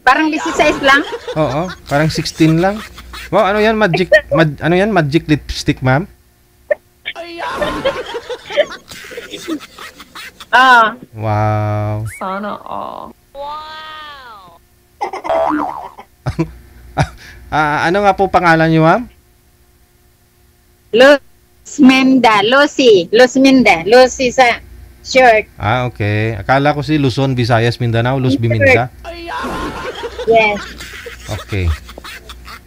Parang 16 lang. Oo, parang 16 lang. Wow, ano yan? Ano yan? Magic lipstick, ma'am? Ah, Wow. Sana all. Ano nga po pangalan niyo, ma'am? Luzminda, Lucy sa short. Okay. Akala ko si Luzon, Visayas, Mindanao, Luz Biminda. Yes. Okay.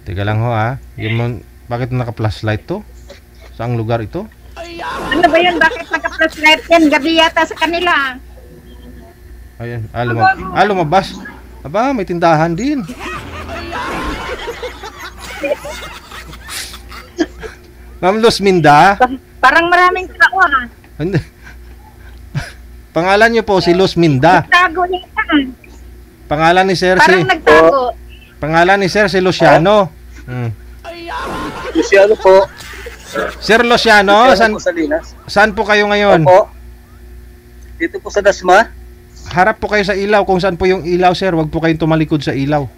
Teka lang ho, bakit naka-flashlight to? Saang lugar ito? Ano ba yun? Bakit naka-flashlight yan? Gabi yata sa kanila. Ayan. Lumabas. Aba, may tindahan din. Ma'am Luzminda? Parang maraming tao Hindi. Pangalan niyo po si Luzminda. Nagtago yata. Pangalan ni Sir Parang nagtago. Pangalan ni Sir si Luciano. Luciano po. Sir Luciano, saan po kayo ngayon? Opo. Dito po sa Dasma. Harap po kayo sa ilaw. Kung saan po yung ilaw, sir, wag po kayong tumalikod sa ilaw.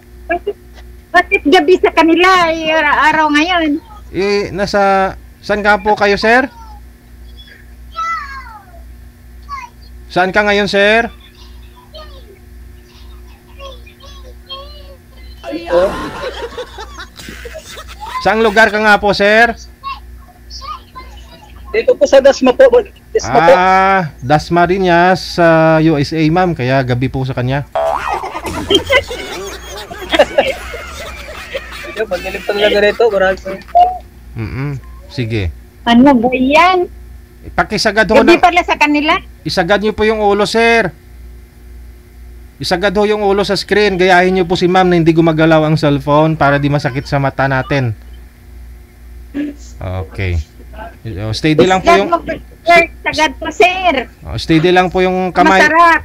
Bakit gabi sa kanila? Araw ngayon. Saan ka po kayo, sir? Saan ka ngayon, sir? Saang lugar ka nga po, sir? Dito po sa Dasma po. Dasma rin niya sa USA, ma'am. Kaya gabi po sa kanya. Pagdilim talaga rito. Sige. Ano ba yan? Pakisagad ho Gabi pala sa kanila? Isagad niyo po yung ulo, sir. Isagad ho yung ulo sa screen. Gayahin niyo po si ma'am na hindi gumagalaw ang cellphone para di masakit sa mata natin. Okay. Steady lang po yung... Sagad po, sir. Steady lang po yung kamay. Masarap.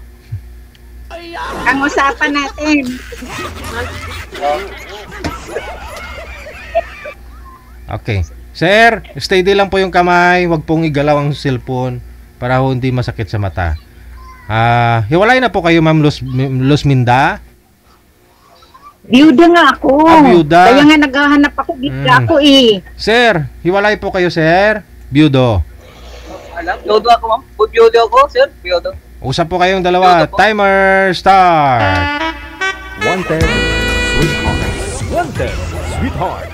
Ang usapan natin. Okay. Sir, steady lang po yung kamay. Huwag pong igalaw ang cellphone para hindi masakit sa mata. Hiwalay na po kayo, ma'am Luzminda. Biyuda nga ako. Biyuda. Kaya nga naghahanap ako. Biyuda ako Sir, hiwalay po kayo, sir. Biyudo. Biyudo ako, ma'am. Biyudo ako, sir. Biyudo. Usap po kayong dalawa. Timer start. Wanted, sweetheart. Wanted, sweetheart.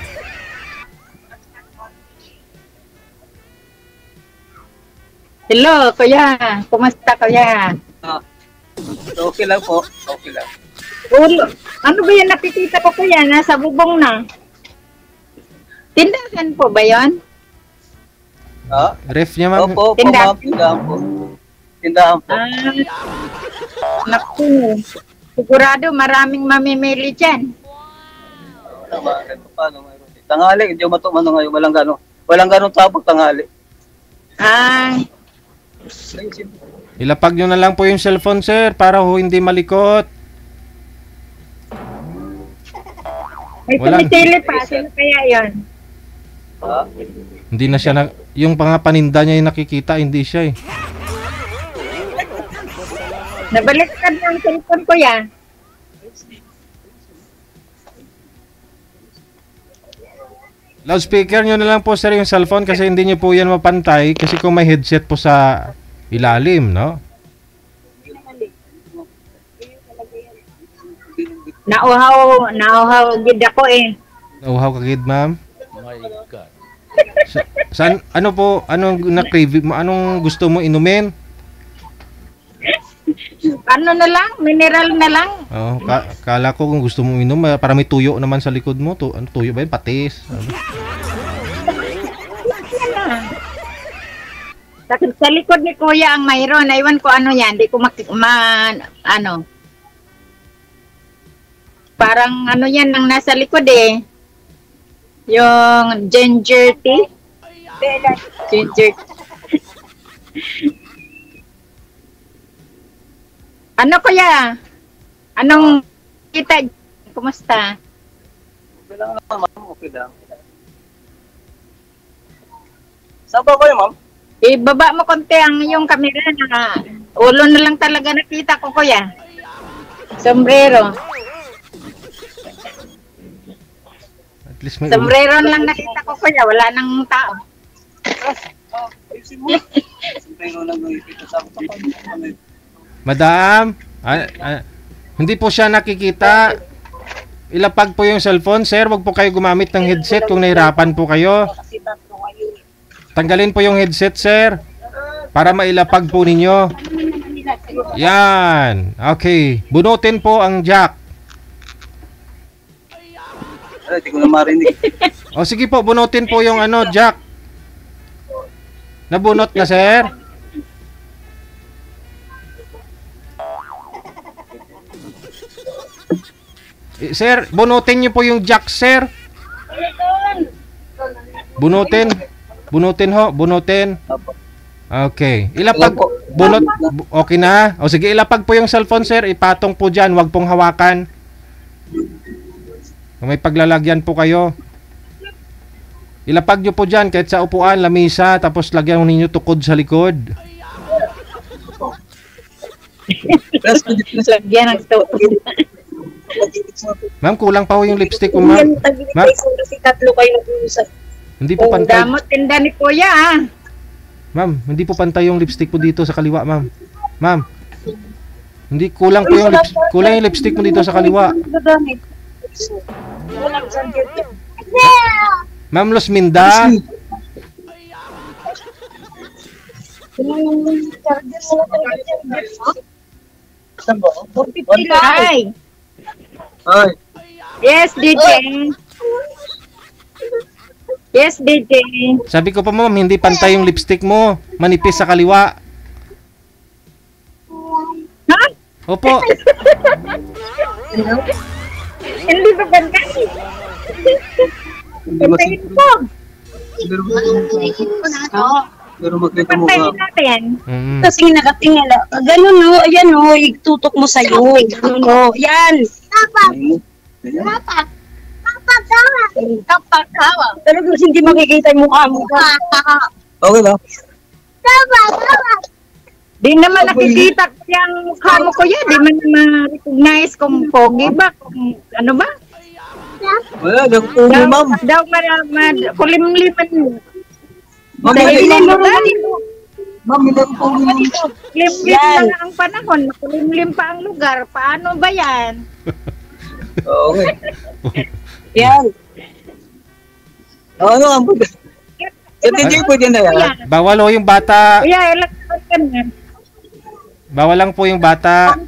Hello, kuya. Kumusta, kuya? Okay lang po. Okay lang. Ano ba yan nakikita ko, kuya? Nasa bubong na. Tindahan po ba yun? Ref niya, ma'am. Opo, ma'am. Tindahan po. Tindahan po. Naku. Sigurado maraming mamimili dyan. Paano? Tanghali, hindi mo matumano ngayon. Walang ganong tapos tanghali. Ilapag nyo na lang po yung cellphone, sir, para hindi malikot. May tumitili pa. Sino kaya yun? Hindi na siya yung paninda niya yung nakikita, hindi siya eh. Nabaliktad ng cellphone ko yan. Loudspeaker nyo na lang po, sir, yung cellphone kasi hindi nyo po yan mapantay kasi kung may headset po sa ilalim, no? Nauhaw gid ako eh. Nauhaw ka gid, ma'am? My God. Anong gusto mo inumin? Ano na lang? Mineral na lang? Oh, kala ko kung gusto mo inom, para may tuyo naman sa likod mo. Ano tuyo ba yun? Patis? Sa likod ni Kuya ang mayroon. Aywan ko ano yan. Di ko parang ano yan ang nasa likod eh. Yung ginger tea. Ginger Ano kuya? Anong kita? Kumusta? Okay lang naman, ma'am. Okay lang. Saan ba kayo, ma'am? Ibaba mo konti ang yung camera na ulo na lang talaga nakita ko kuya. Sombrero. At least may ulo. Sombrero lang nakita ko kuya, wala nang tao. Pero lang nakikita sa akin. Madam, hindi po siya nakikita. Ilapag po yung cellphone, sir. Wag po kayo gumamit ng headset kung nahirapan po kayo. Tanggalin po yung headset, sir. Para mailapag po ninyo. Yan. Okay. Bunutin po ang jack. Ay, di ko na marinig. O sige po, bunutin po yung jack. Nabunot na, sir. Sir, bunutin niyo po yung jack, sir. Bunutin. Bunutin ho, bunutin. Okay. Ilapag, bunot, okay na. O sige, ilapag po yung cellphone, sir. Ipatong po dyan, wag pong hawakan. Kung may paglalagyan po kayo. Ilapag nyo po dyan, kahit sa upuan, lamisa, tapos lagyan ninyo tukod sa likod. Lagyan ng tukod. Ma'am, kulang pa ho yung lipstick ko, ma'am. Ma'am, Kasi tatlo kayo nag-uusap. hindi po Ang pantay. damot tinda ni kuya ah. Ma'am, hindi po pantay yung lipstick po dito sa kaliwa, ma'am. Ma'am. Hindi kulang po yung kulang yung lipstick mo dito sa kaliwa. Ma'am Losminda. Ay. Ay, Yes, DJ. Yes, DJ. Sabi ko pa, ma'am, hindi pantay yung lipstick mo. Manipis sa kaliwa. Ha? Opo. Hindi ba bantay? hindi mas... Bantayin po. Pero makita mo Bantayin ka. natin. Mm. Kasi nakatingala. Ganun no, ayan no, itutok mo sa'yo. Ganun no, yan. Pero kasi hindi makikita yung mukha mo. Okay lang. Di naman nakikita ko yung mukha mo kuya. Di man ma-recognize kung pogi ba. Kung ano ba? Wala, nagpuno, ma'am. Daw kulimliman. Ma'am, Dahil hindi mo lang. ba? Ma'am, hindi nagpuno, ma'am. Limlim Yan. na ang panahon. Kulimlim pa ang lugar. Paano ba yan? Okay. Yan. Ano ang puno? Sa DJ po dyan na yan. Kuya, Bawal ho yung bata. kuya, ilang taon ka na? Bawal lang po yung bata.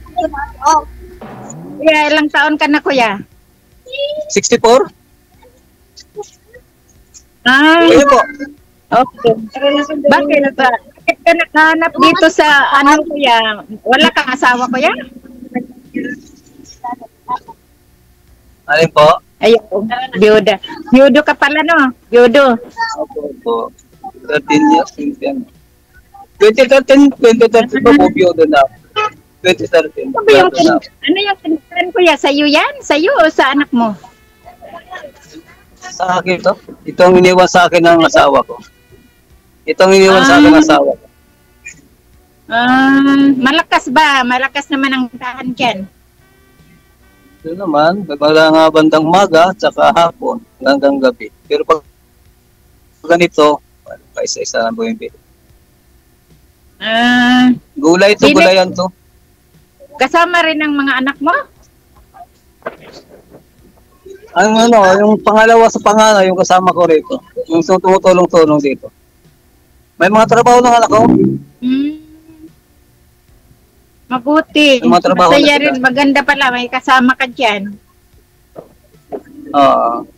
Kuya, ilang taon ka na kuya? 64? Ah, Kayo po. okay. Bakit ba? Bakit ka nakahanap dito sa kuya? Wala kang asawa kuya? Alin po? Ayun, biyuda. Biyudo ka pala no? Biyudo. Opo. 13 years since yan. 2013 po po biyodo na. 2013. Ano yung, biyodo na. ano yung kinakain kuya? Sa'yo yan? Sa'yo o sa anak mo? Sa akin to? Itong iniwan sa akin ng asawa ko. Itong iniwan sa akin ng asawa ko. Malakas ba? Malakas naman ang tahan dyan. Ito naman, wala nga bandang umaga at saka hapon hanggang gabi. Pero pag ganito, paisa-isa lang po yung bili. Gulay to, Sino- gulayan to. Kasama rin ang mga anak mo? Ang yung pangalawa sa panganay, yung kasama ko rito. Yung tumutulong-tulong dito. May mga trabaho ng anak ko. Mabuti. Yung mga trabaho Masaya na sila. rin. Maganda pala. May kasama ka dyan.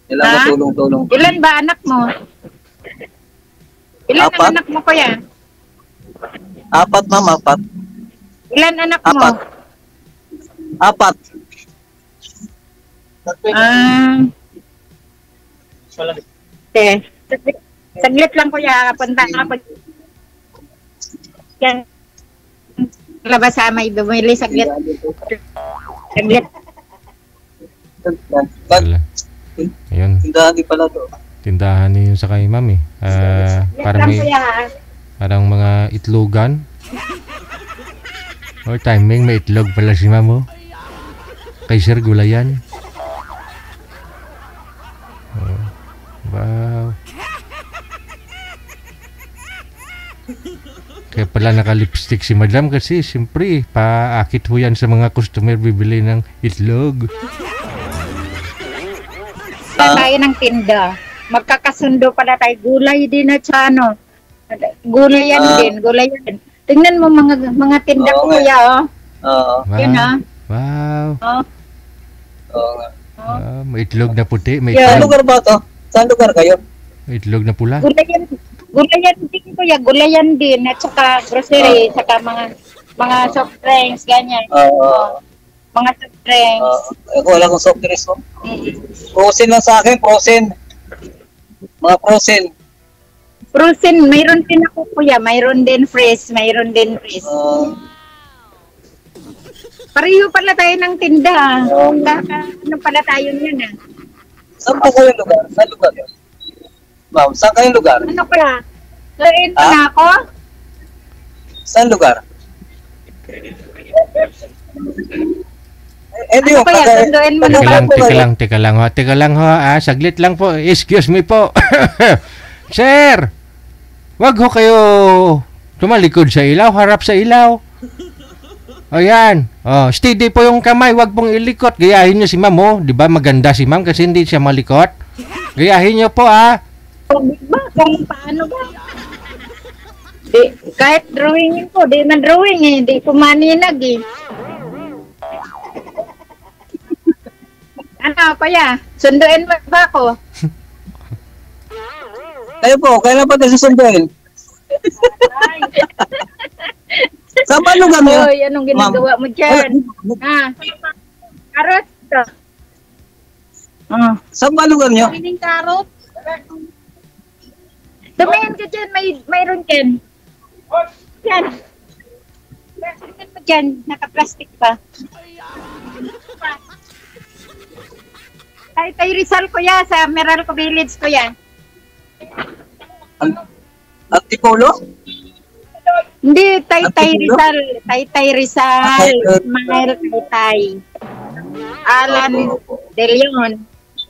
Kailangan Ha? tulong-tulong. Ilan ba anak mo? Ilan Apat. ang anak mo kuya? 4, ma'am, 4. Ilan anak mo? 4. Saglit lang kuya. Punta ka pag... Yan. Labas sa may bumili. Saglit. Saglit. Wala. Ayun, Tindahan din pala to. tindahan niyo sa kay ma'am eh. Parang lang may kuya. parang mga itlogan. Or timing, may itlog pala si ma'am oh. Kay Sir Gulayan. Oh, wow. Kaya pala naka-lipstick si Madam kasi siyempre paakit ho yan sa mga customer bibili ng itlog. Tayo ng tinda. Magkakasundo pala tayo. Gulay din at sa ano. Gulay yan din. Gulay yan. Tingnan mo mga tinda ko kuya, oh. Oo. Yun, ah. Wow. Oh. Oo nga. May itlog na puti, may Saan Yeah. itlog, lugar ba to? Saan lugar kayo? may itlog na pula. Gulayan din kuya. Gulayan din. At saka grocery. Saka mga soft drinks. Ganyan. Oo. Mga soft drinks. Ako wala kong soft drinks ko. Mm. Frozen lang sa akin, frozen. Mga frozen. Frozen. Mayroon din ako kuya. Mayroon din fresh. Mayroon din fresh. Pareho pala tayo ng tinda. Ano pala tayo yun, ah. Saan po kayong lugar? Saan lugar yun? Ma'am, saan kayong lugar? Ano kaya? Lain pa na ako? Saan lugar? Hindi Ano yung kaya? Sunduin mo na Teka lang ho, saglit lang po. Excuse me po. Sir, wag ho kayo tumalikod sa ilaw, harap sa ilaw. Ayan. Oh, steady po yung kamay, wag pong ilikot. Gayahin niyo si Ma'am, oh. 'Di ba maganda si Ma'am kasi hindi siya malikot? Gayahin niyo po, ah. Ba? Kung paano ba? Di, kahit drawingin ko, di man drawing eh. Di ko maninag eh. Ano, kaya? Sunduin mo ba ako? Kayo po, kailan pa tayo susunduin? Saan ba lugar niyo? Hoy, anong ginagawa mo dyan? Ah, karot to. Saan ba lugar niyo? Pining karot? Tumingin ka dyan, mayroon dyan. Yan. Tingnan mo dyan, naka-plastic pa. Tay Rizal kuya, sa Meralco Village kuya. Antipolo? Hindi, Tay Antipolo? Rizal. Tay Rizal. Ismael Tay. Alan De Leon.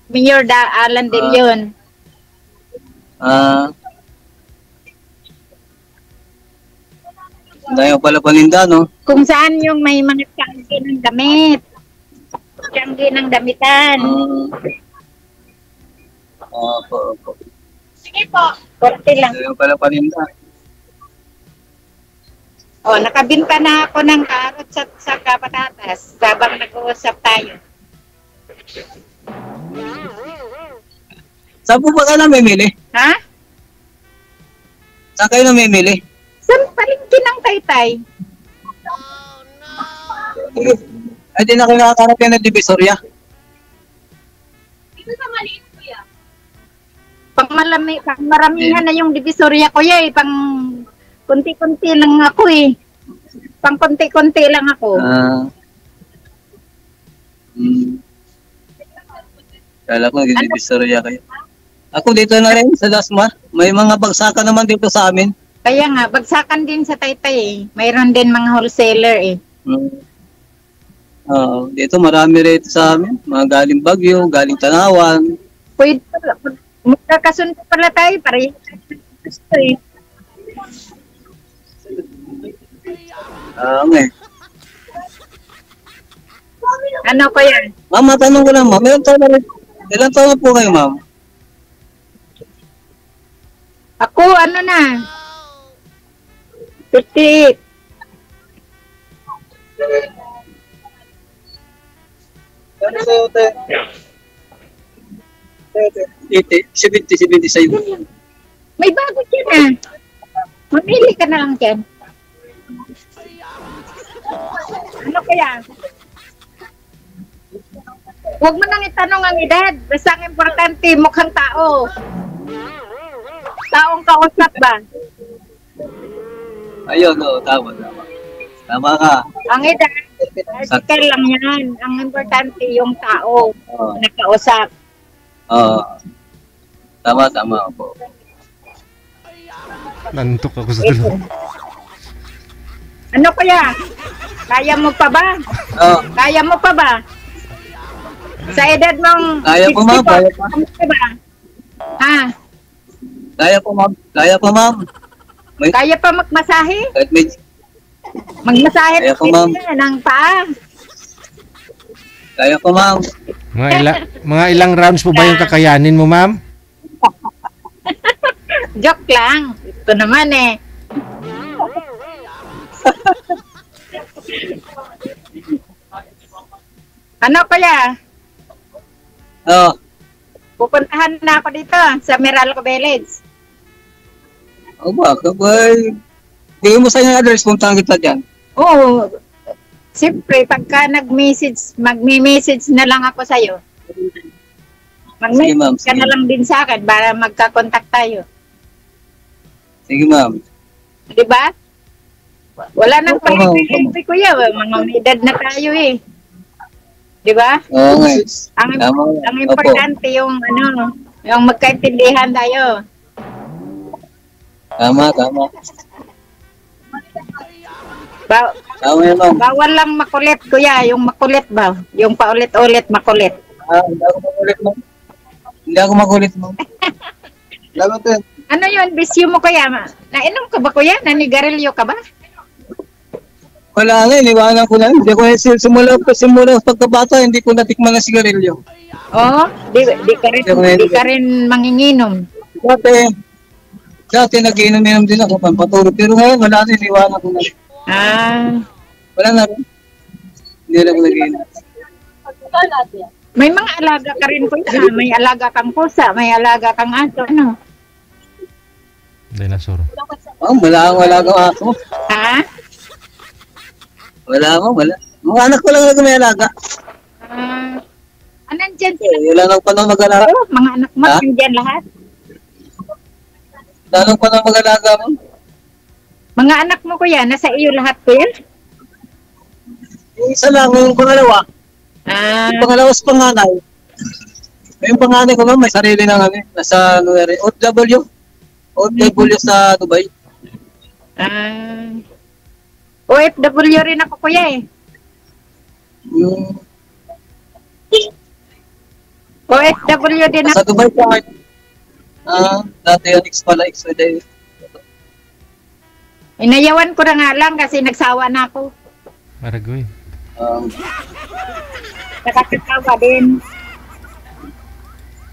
Mayor Alan De Leon. Dayo pala paninda, no? Kung saan yung may mga tiyanggi ng damit. Tiyanggi ng damitan. Opo. Sige po. Korte lang. Dayo pala paninda. Oh, nakabinta na ako ng karot sa patatas habang nag-uusap tayo. Saan po ba kayo namimili? Ha? Saan kayo namimili? Sa palengke ng Taytay. Ay, di na kayo nakakarap yan ng Divisoria. Maramihan na yung divisorya ko eh. Pang konti-konti lang ako eh. Pang konti-konti lang ako. Kala ko nag-Divisoria kayo. Ako dito na rin sa Dasma. May mga bagsakan naman dito sa amin. Kaya nga, bagsakan din sa Taytay eh. Mayroon din mga wholesaler eh. Dito marami rito sa amin. Mga galing Baguio, galing Tanawan. Pwede pala. Magkakasundo pala tayo. Pareho gusto eh. Okay. Ano ko yan? Ma'am, matanong ko lang, ma'am. Ilan taon na po kayo, ma'am? Ako, ano na? 58. Ano sa'yo, te? 70 sa'yo. May bago dyan ah. Mamili ka na lang dyan. Ano kaya? Huwag mo nang itanong ang edad. Basta ang importante, mukhang tao. Taong kausap ba? Ayun, no, tama. Tama ka. Ang edad, article lang yan. Ang importante yung tao na kausap. Oo. Tama po. Nantok ako sa dulo. Ano kaya? Kaya mo pa ba? Oo. Kaya mo pa ba? Sa edad mong Kaya po, ma'am. 64, Kaya po. kamusta ba? Ha? Kaya po, ma'am. Kaya po, ma'am. Kaya pa magmasahe? Kahit medyo. Magmasahe Kaya po, ma'am. ng paa. Kaya po, ma'am. Mga ilang rounds po ba yung kakayanin mo, ma'am? Joke lang. Ito naman eh. Ano kaya? Oo. Pupuntahan na ako dito sa Meralco Village. Oh, baka ba? Bigyan mo sa inyo address, puntahan kita dyan. Oo. Siyempre, pagka magme-message na lang ako sa'yo. Sige, ma'am. Mag-message ka Sige. na lang din sa akin para magka-contact tayo. Sige, ma'am. Di ba? Wala nang Oo, pag-ibig, kuya. Mga may edad na tayo eh. Di ba? Oo nga. Ang, Tama. ang importante yung yung magkaintindihan tayo. Tama, tama. Ba- Tama yan, ma'am. bawal lang makulit, kuya. Yung makulit ba? Yung paulit-ulit makulit. Hindi ako makulit, ma'am. Hindi ako makulit, ma'am. Salamat din. Ano yun? Bisyo mo, kuya? Nainom ka ba, kuya? Nanigarilyo ka ba? Wala nga, iniwanan ko na. Hindi ko simula pagkabata, hindi ko natikman ng sigarilyo. Oo. Di ka rin manginginom. Dati nag-inom-inom din ako, pampatulog. Pero ngayon, wala na, iniwanan ko na. Ah. Wala na rin. Hindi na ako nag-inom. May mga alaga ka rin, kuya. May alaga kang pusa, may alaga kang aso. Ano? Dinosaur. Wala akong aso. Ha? Wala. Mga anak ko lang may alaga. Nandyan sila. Wala nang panahon mag-alaga. Oh, mga anak mo, Ha? nandyan lahat. Wala nang panahon mag-alaga mo. Mga anak mo, kuya, nasa iyo lahat, kuya? Yung isa lang, yung pangalawa. Ah, Yung pangalawa sa panganay. Yung panganay ko naman, may sarili ng nasa OFW sa Dubai. OFW rin ako, kuya eh. Yung OFW din ako. sa Dubai pa. Dati yung ex day. Inayawan ko na nga lang kasi nagsawa na ako. Maragoy. Nakakatawa din.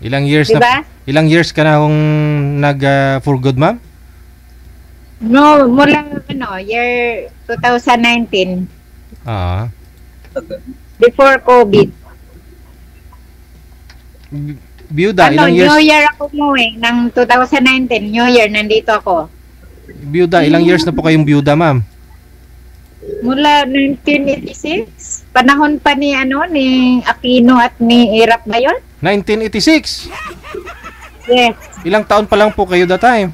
Ilang years Diba? Ilang years ka na kung for good, ma'am? No, mula year 2019. Ah. Before COVID. Byuda, ilang years? New Year ako umuwi ng 2019. New Year, nandito ako. Byuda, ilang years na po kayong byuda, ma'am? Mula 1986. Panahon pa ni ni Aquino at ni Irap ba yun? 1986. Yes. Ilang taon pa lang po kayo that time?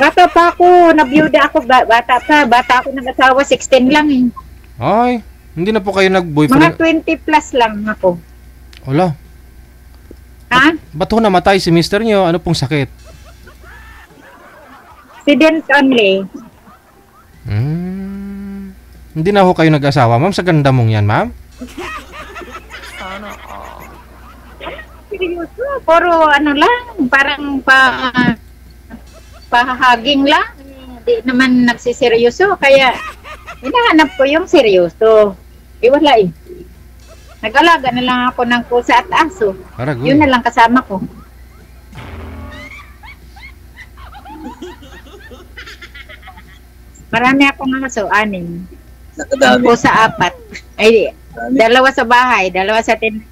Bata pa ako, nabiyuda ako, bata ako nag-asawa, 16 lang eh. Ay, hindi na po kayo Mga nag-boyfriend? 20 plus lang ako. Wala. Ha? Ba't ho namatay si mister nyo? Ano pong sakit? Student only. Hindi na ho kayo nag-asawa, ma'am? Sa ganda mong yan, ma'am? Seryoso, puro lang, parang pahahaging lang. Hindi naman nagsiseryoso, kaya hinahanap ko yung seryoso. Wala eh. Nag-alaga na lang ako ng pusa at aso. Maragoy. Yun na lang kasama ko. Marami akong aso, 6. Ang Nakadami. pusa 4. Ay, 2 sa bahay, 2 sa tindahan.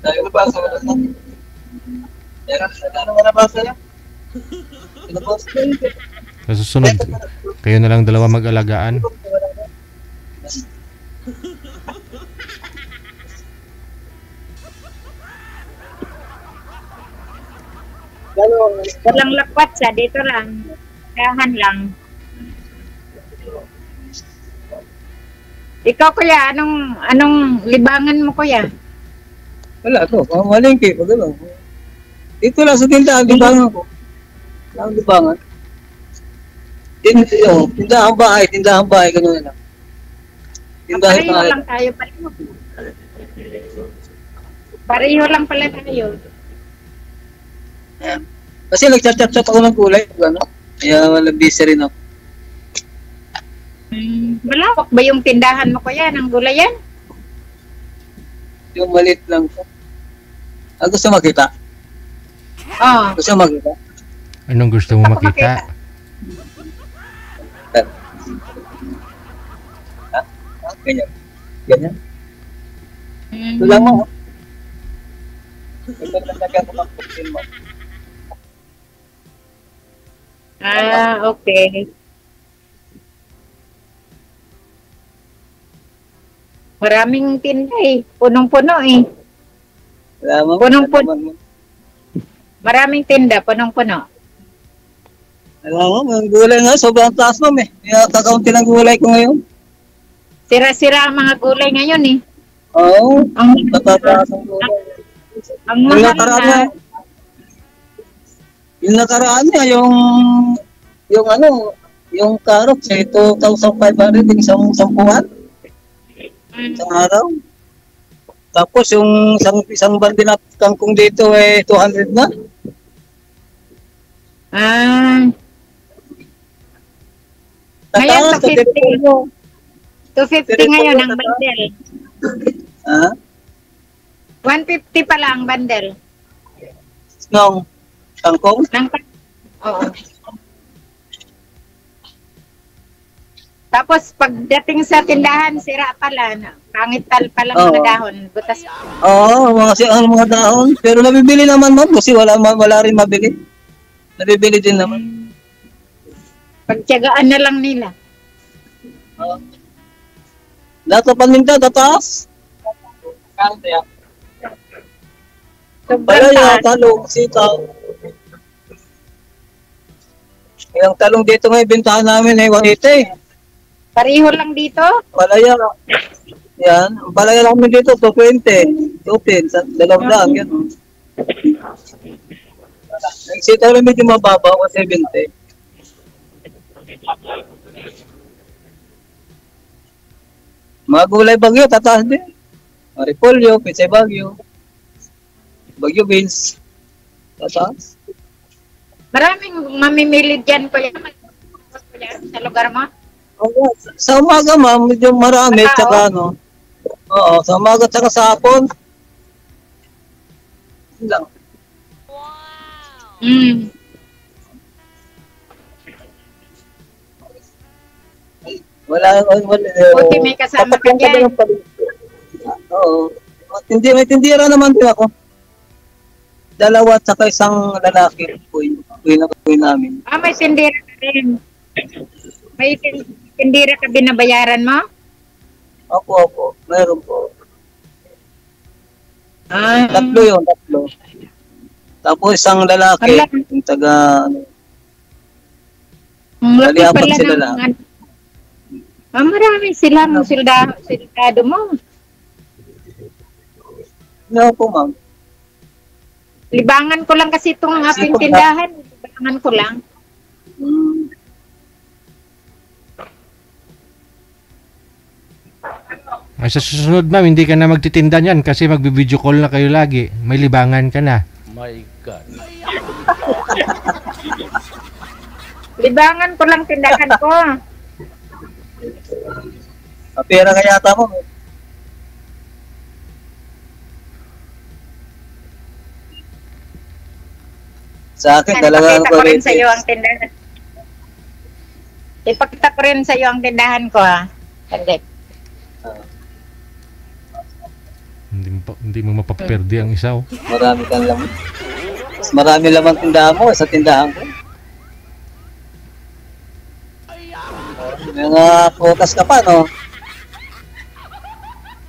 Dahil nabasa mo lang. Ano nga nabasa niya? Sa susunod, kayo na lang dalawa mag-alagaan. Walang lakwat sa dito lang. Dahan lang. Ikaw kuya, anong libangan mo kuya? Wala to, malingki, pag ano. Dito lang sa tindahan, libangan ko. Lang libangan. Tindahan bahay, gano'n lang. Tindahan Pareho tayo. lang tayo. Pareho lang pala tayo. Kasi nagchat-chat ako ng gulay. Ano? Kaya wala busy rin ako. Malawak ba yung tindahan mo kuya ng gulayan? Yung maliit lang ko. Gusto makita? Oo. Gusto makita? Anong gusto mo Ako makita? Ganyan. Ganyan. Mm. Ito lang mo. Ito lang lagyan ko ng putin mo. Okay. Maraming tinda eh. Punong-puno eh. Wala mo. Punong-puno. Wala mo. Maraming tinda, punong-puno. Wala mo. Ang gulay nga. Sobrang taas mo eh. Kaya kakaunti ng gulay ko ngayon. Sira-sira ang mga gulay ngayon eh. Oo. Ang Matataas ang gulay. ang Yung mahal nakaraan na. na. Yung nakaraan niya, yung ano, yung carrots eh, 2,500 yung isang buwan, isang araw. Tapos yung isang bandi na kangkong dito eh, 200 na. Ngayon, Tataas, 250 ngayon ang bundle. Ha? 150 pala ang bundle. Nung kangkong? Oo. Tapos pagdating sa tindahan, sira pala. Pangit pala mga Oo. dahon. Butas. Oo, mga dahon. Pero nabibili naman ma'am kasi wala rin mabili. Nabibili din naman. Pagtiyagaan na lang nila. Lahat ng paninda, tataas. Sobrang Palaya, taas. talong, sitaw. Yung talong dito ngayon, bintahan namin eh, 180. Pareho lang dito. Palaya. Yan. Ang palaya lang kami dito, 220. 210. Sa dalawang lang. Yan. Ang sitaw rin medyo mababa, 170. Mga gulay bagyo, tataas din. Maripolyo, pitsay bagyo. Bagyo beans. Tataas. Maraming mamimili dyan ko yan. Sa lugar mo. Oo, sa umaga ma'am, medyo marami, Tao? tsaka ano. Oo, sa umaga tsaka sa hapon. Yun lang. Wala. Buti may kasama ka dyan. Oo. May tindira naman din ako. Dalawa at saka isang lalaki. Uy namin. May tindira ka rin. May tindira ka binabayaran mo? Opo. Meron po. Ah. Tatlo. Tapos isang lalaki. Wala. Yung taga, Ang laki Bali, apat pala sila ng lang. marami silang sildado mo. ano po ma'am? Libangan ko lang kasi itong aking Sipag na. tindahan. Libangan ko lang. Ay, sa susunod ma'am, hindi ka na magtitinda niyan kasi magbi-video call na kayo lagi. May libangan ka na. My God. Libangan ko lang tindahan ko. Pera ka yata mo. Sa akin, talaga Ipakita ko rin sa iyo ang tindahan. Ipakita ko rin sa iyo ang tindahan ko ha. Hindi. Hindi mo mapaperde ang isa. Oh. Marami kang laman. Mas marami laman tindahan mo sa tindahan ko. May mga prutas ka pa, no?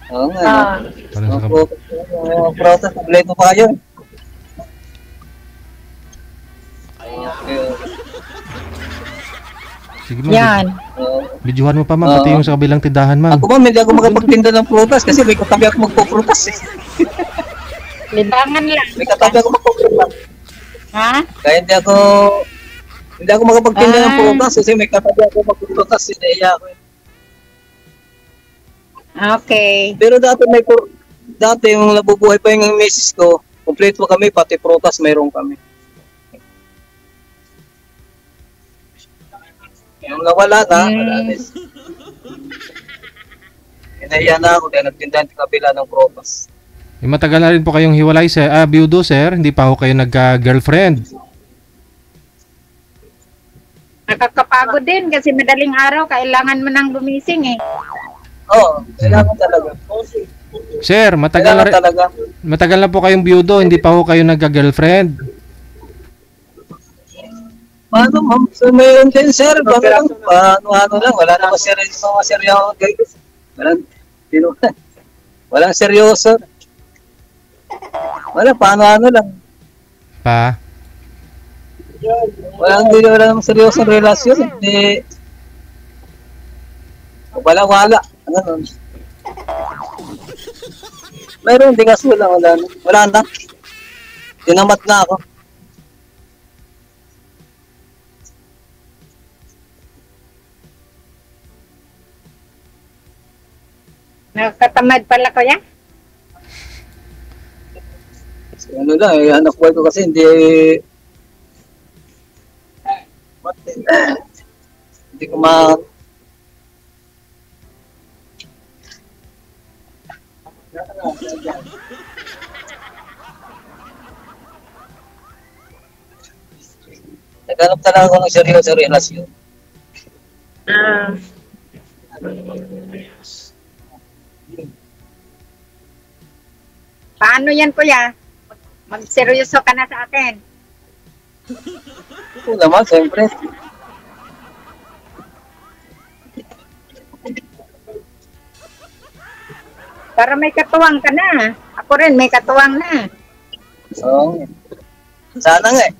Oo nga, no? Parang sa Mga prutas, kompleto pa kayo. Okay. Sige ma'am, Yan. videohan mo pa ma'am, pati yung sa kabilang tindahan ma'am. Ako ba, hindi ako makapagtinda ng prutas kasi may katabi ako magpuprutas eh. Libangan lang. May katabi ako magpuprutas. Ha? Kaya hindi ako makapagtinda ng Ah. prutas kasi may katabi ako magpuprutas. Sinaya ako. Okay. Pero dati yung nabubuhay pa yung misis ko, kompleto kami, pati prutas mayroon kami. Yung nawala na, wala din. Inaya na ako dahil nagtindahan sa kabila ng prutas. Matagal na rin po kayong hiwalay, sir. Biyudo, sir. Hindi pa ho kayo nagka-girlfriend. Nakakapagod din kasi madaling araw, kailangan mo nang gumising eh. Oo, kailangan talaga. Sir, Kailangan talaga. matagal na po kayong biyudo. Hindi pa ho kayo nagka-girlfriend. Paano, ma'am? So, mayroon din, sir. Paano lang. Wala naman seryoso. Guys. Walang seryoso. Wala, paano lang. Pa? Wala namang seryosong relasyon. Hindi. Wala. Ano nun? Mayroon, di kasi wala na. Tinamat na ako. Nakakatamad pala kuya. Ano lang, anak buhay ko kasi hindi ko naghanap talaga ako ng seryoso relasyon. Paano yan kuya? Magseryoso ka na sa akin. Oo naman, siyempre. Para may katuwang ka na. Ako rin may katuwang na. So, sana nga eh.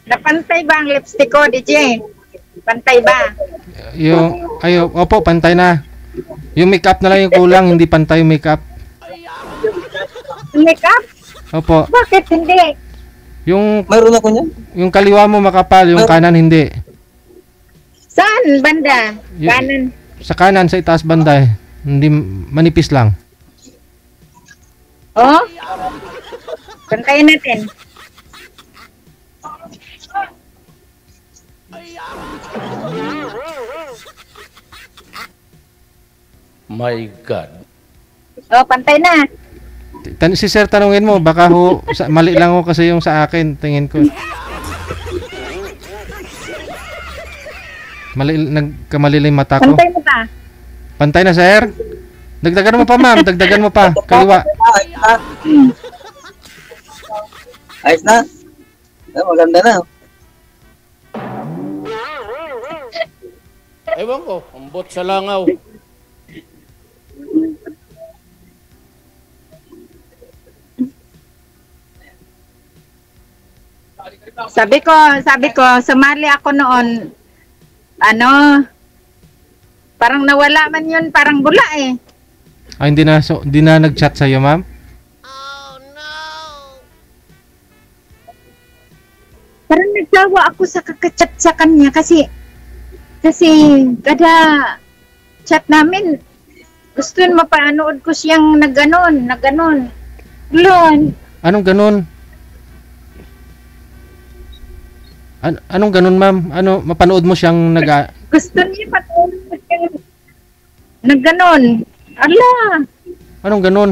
Napantay ba ang lipstick ko, DJ? Pantay ba? Opo, pantay na. Yung makeup na lang yung kulang, hindi pantay yung makeup. Makeup? Opo. Bakit hindi? Mayroon ako niyan. Yung kaliwa mo makapal, yung kanan hindi. Saan banda? Kanan. Sa kanan, sa itaas banda, hindi manipis lang. Oh? Pantayin natin. My God. Oh, pantay na. Si sir, tanungin mo, baka mali lang ho kasi yung sa akin, tingin ko. Nagkamali lang yung mata ko. Pantay mo pa. Pantay na, sir? Dagdagan mo pa, ma'am. Dagdagan mo pa. Kaliwa. Ayos na. Maganda na. Ewan ko, ambot sa langaw. Sabi ko, sumali ako noon. Parang nawala man yun, parang bula eh. Hindi na nag-chat sa'yo, ma'am? Parang nagsawa ako sa kakachat sa kanya kasi kada chat namin gusto mapanood ko siyang nagganon. Lon. Anong ganon? Anong ganon, ma'am? Mapanood mo siyang Gusto niya panood ko siyang nagganon. Ala. Anong ganon?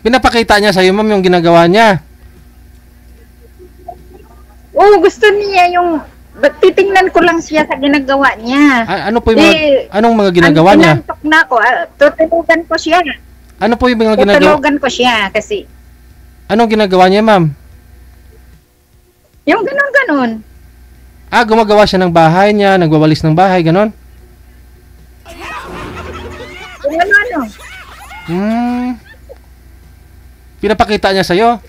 Pinapakita niya sa'yo, ma'am, yung ginagawa niya. Oo, gusto niya yung titingnan ko lang siya sa ginagawa niya. Ano po yung anong mga ginagawa niya? Antok na ako. Tutulugan ko siya. Ano po yung mga ginagawa? Tutulugan ko siya kasi. Anong ginagawa niya, ma'am? Yung ganon. Gumagawa siya ng bahay niya, nagwawalis ng bahay, ganon? Yung ano. Pinapakita niya sa'yo?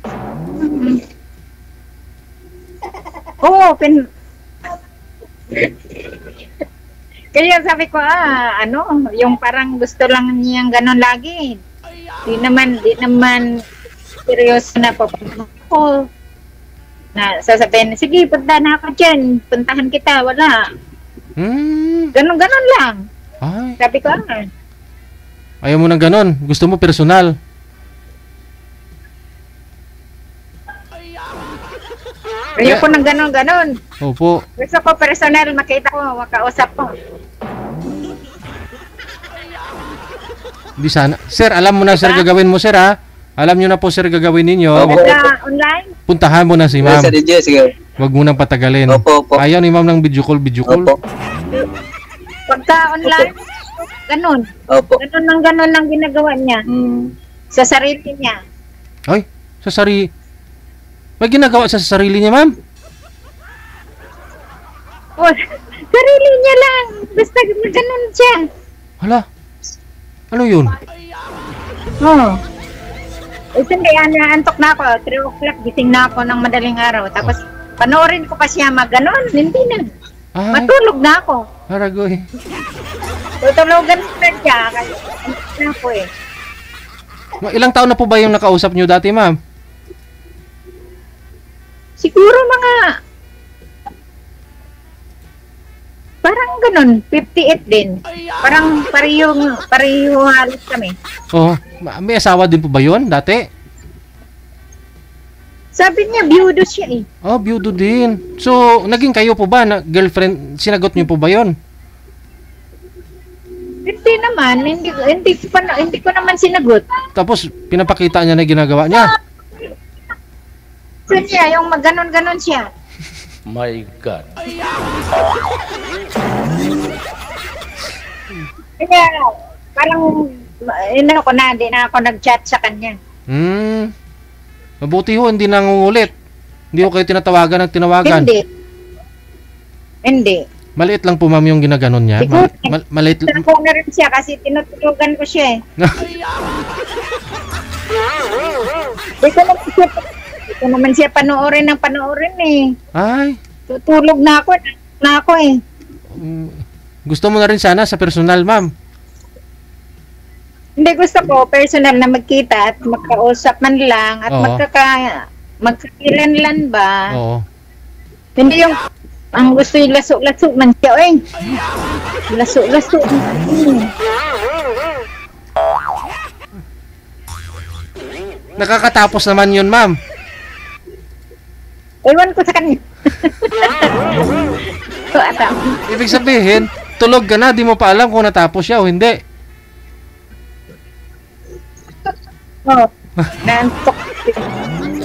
Oo, kaya sabi ko, yung parang gusto lang niyang ganon lagi. Di naman seryoso na po ako. Na sasabihin, sige, punta na ako dyan. Puntahan kita. Wala. Ganon lang. Ay, Sabi ko, ayaw mo ng ganon. Gusto mo personal. ayoko ng ganon. Opo. Gusto ko personal, makita ko, makausap ko. Di sana. Sir, alam mo na sir gagawin mo sir ha. Alam nyo na po sir gagawin ninyo. Opo. Sa online, Puntahan mo na si ma'am. Sir DJ, sige. Huwag mo nang patagalin. Opo, opo. Ayaw ni ma'am ng video call. Opo. pagka online, ganon. Opo. Ganon ang ginagawa niya. Sa sarili niya. Ay, sa sarili. May ginagawa sa sarili niya ma'am? Oh, sarili niya lang. Basta ganon siya. Hala. Ano yun? Oo. Hindi, antok na ako. 3 o'clock, gising na ako ng madaling araw. Tapos, panoorin ko pa siya ganon. Hindi na. Ay, Matulog na ako. haragoy. Tutulogan na siya. Kaya, antok na ako eh. Ilang taon na po ba yung nakausap nyo dati ma'am? Siguro mga parang ganun, 58 din. Parang pareho halos kami. Oh, may asawa din po ba yun dati? Sabi niya, biyudo siya eh. Oh, biyudo din. So, naging kayo po ba na girlfriend? Sinagot niyo po ba yun? Hindi naman, hindi ko naman sinagot. Tapos, pinapakita niya na ginagawa niya. So niya, yung maganon-ganon siya. My God. Kaya, parang, ko na, hindi na ako nag-chat sa kanya. Mabuti ho, hindi nangungulit. Hindi ho kayo tinatawagan ng tinawagan. Hindi. Maliit lang po ma'am yung ginaganon niya. Siguro, Maliit lang. Ako na rin siya kasi tinutulugan ko siya eh. Hindi ko naman siya panoorin eh. Ay, Tutulog na ako eh. gusto mo na rin sana sa personal ma'am. Hindi, gusto ko personal na magkita at magkausap man lang at Oo. magkakilanlan ba. Oo. Hindi yung ang gusto yung laso-laso man siya eh. Laso-laso. Nakakatapos naman yun ma'am. Ewan ko sa kanya. So, ata. Ibig sabihin, tulog ka na, di mo pa alam kung natapos siya o hindi. Oh. Nantok.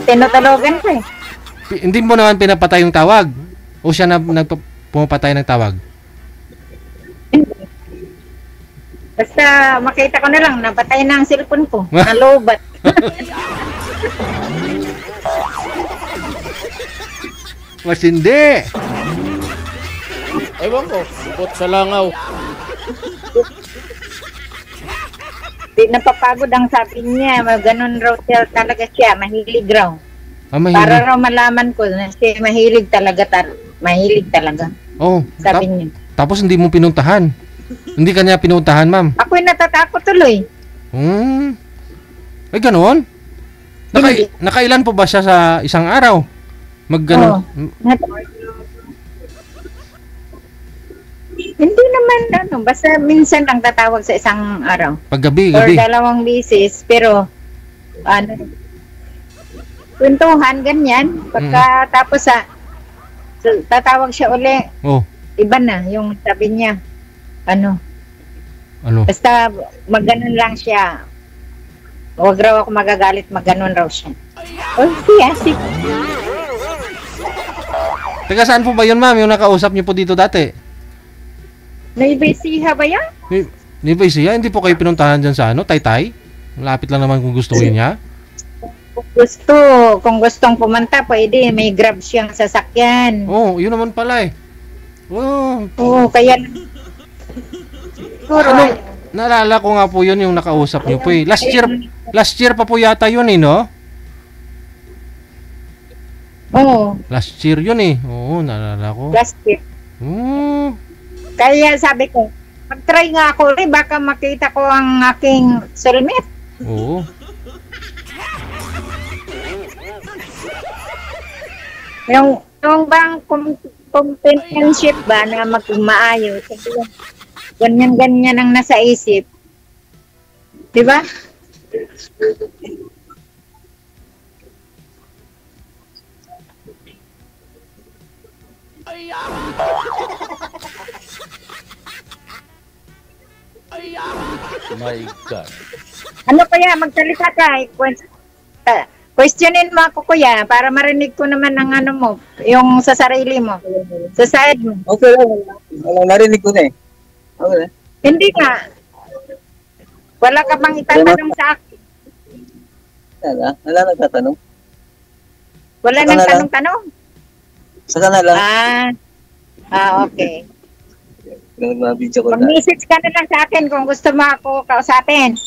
Tinutulugan ko eh. Hindi mo naman pinapatay yung tawag. O siya na pumapatay ng tawag. Basta makita ko na lang, napatay na ang cellphone ko. Nalobat. Mas hindi. Ewan ko, bot sa langaw. Di napapagod ang sabi niya. Ganun raw talaga siya. Mahilig raw. Mahilig. Para raw malaman ko na siya mahilig talaga. Mahilig talaga. Oh, Sabi niya. Tapos hindi mo pinuntahan. Hindi kanya pinuntahan, ma'am. Ako'y natatakot tuloy. Ay, ganoon? Hindi. Nakailan po ba siya sa isang araw? Magganon. Hindi naman basta minsan lang tatawag sa isang araw. Paggabi, Or gabi. 2 beses, pero kwentuhan, ganyan. Pagkatapos tatawag siya uli, Oh, iba na yung sabi niya. ano? Basta maganon lang siya. Huwag raw ako magagalit, maganon raw siya. Oh, siya. Taga saan po ba yun, ma'am? Yung nakausap niyo po dito dati? Naibisiha ba yan? Hindi ba siya? Hindi po kayo pinuntahan dyan sa Taytay? Lapit lang naman kung gustuhin niya. Kung gustong pumunta, pwede. May grab siyang sasakyan. Oh, yun naman pala eh. Oh, Oo, kaya siguro, naalala ko nga po yun yung nakausap niyo po eh. Last year pa po yata yun eh, no? oo, Last year yun eh. Oo, naalala ko. last year. Kaya sabi ko, mag-try nga ako rin, baka makita ko ang aking soulmate. Oo. Yung bang companionship ba na magmaayos. Ganyan-ganyan ang nasa isip. Di ba? My God. Ano kaya, magsalita ka. Questionin mo ako kuya para marinig ko naman ang ano mo, yung sa sarili mo, sa side mo. Okay lang. Walang narinig ko na eh. Okay na. Hindi nga. Wala ka bang itatanong sa akin? Wala nagtatanong. Wala Saka nang na lang. tanong-tanong? Saka na lang. Okay. Nag-video ko na. Mag-message ka na lang sa akin kung gusto mo ako kausapin.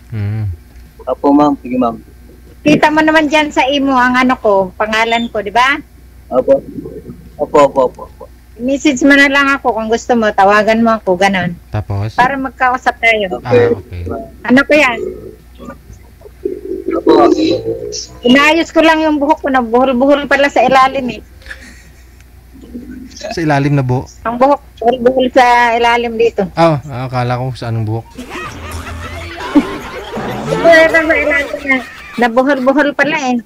Hmm. Apo ma'am. Sige ma'am. Kita mo naman dyan sa imo ang ano ko, pangalan ko, di ba? Apo. Opo. Message mo na lang ako kung gusto mo, tawagan mo ako, ganon. Tapos? Para magkausap tayo. Okay. Ano ko yan? Apo. Inaayos ko lang yung buhok ko, na buhol-buhol pala sa ilalim eh. Sa ilalim na buhok. Ang buhok, buhol-buhol sa ilalim dito. Akala ko sa anong buhok. Wala sa ilalim na buhol-buhol pala eh.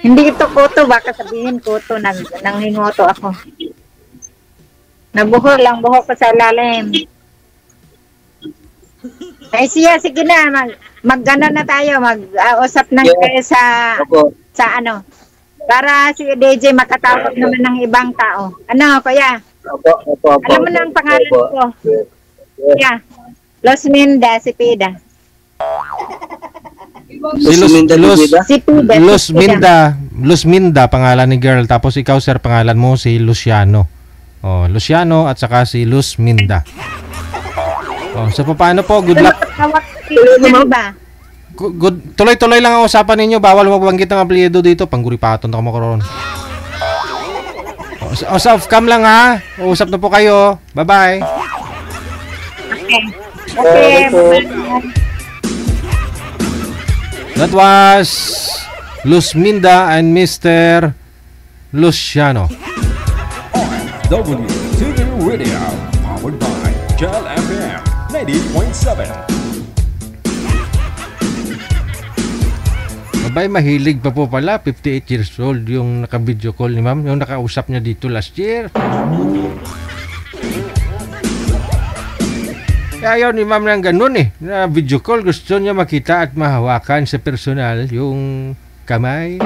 Hindi ito kuto, baka sabihin kuto, nanghingoto ako. Nabuhol ang buhok ko sa ilalim. Ay siya, sige na, mag-gano na tayo, mag-usap na kayo Apo. sa ano. Para si DJ makatawag naman ng ibang tao. Ano, kuya? Opo. Alam mo na ang pangalan Opo. ko. Kuya, Los Minda, si Pida. Si Si Pida. Luz Minda, pangalan ni girl. Tapos ikaw, sir, pangalan mo si Luciano. Luciano at saka si Luz Minda. So paano po? Good luck. Ba? Good. Tuloy-tuloy lang ang usapan ninyo. Bawal magbanggit ng apelyido dito. Pangguripaton na kumakaroon. Off-cam lang ha. Uusap na po kayo. Bye-bye. Okay. That was Luz Minda and Mr. Luciano. WTV Radio, powered by Jal FM 90.7. Abay, mahilig pa po pala. 58 years old yung naka-video call ni ma'am. Yung nakausap niya dito last year. Ayaw ni ma'am ng ganun eh. Na video call, gusto niya makita at mahawakan sa personal yung kamay.